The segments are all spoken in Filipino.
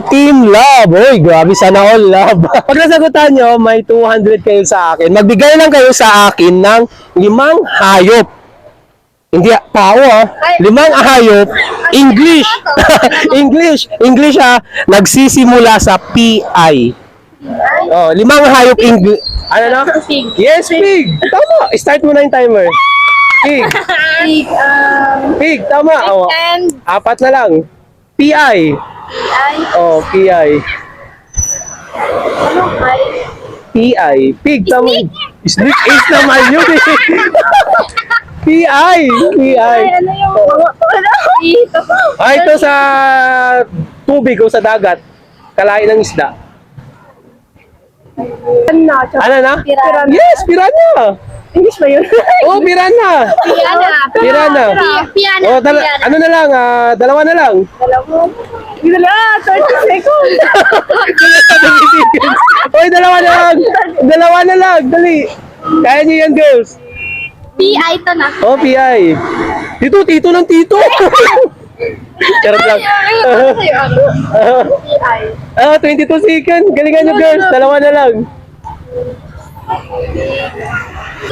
Team Love. Uy, grabe, sana all love. Pag nasagutan nyo, may 200 kayo sa akin. Magbigay lang kayo sa akin ng 5 hayop. Hindi, tao ah. 5 hayop. English. English ah. Nagsisimula sa PI. Oh, 5 hayop English. Ano na? Pig. Yes, pig. Tama. Start mo na yung timer. Pig. Pig. Pig, tama. Oh, And 4 na lang. PI. ay. Oh, PI. Ano ay? PI. Pig, tama. Snake is naman yun eh. PI. PI. Ano yung ano? Ito. Ah, ito sa tubig o sa dagat. Kalain ng isda. Ano na? Piranha. Yes, piranha. English ba yun? Oh, piranha. Piana. Piranha. Piana. Oh, ano na lang, 2 na lang. Dalawa. Dala, 30 seconds. Oy, 2 na lang. 2 na lang, dali. Kaya niyo yan, girls. PI to na. Oh, PI. Tito ng tito. Charot lang. PI. 22 seconds. Galingan nyo, girls. 2 na lang.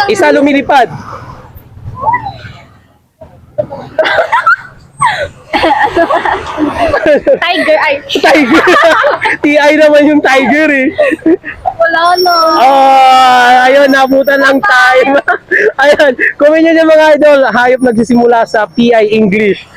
Isa lumilipad. Tiger ay. Tiger. TI naman yung tiger eh. Wala na. Ayun, nabutan lang time. Ayun, comment nyo yung mga idol. Hayop nagsisimula sa PI English.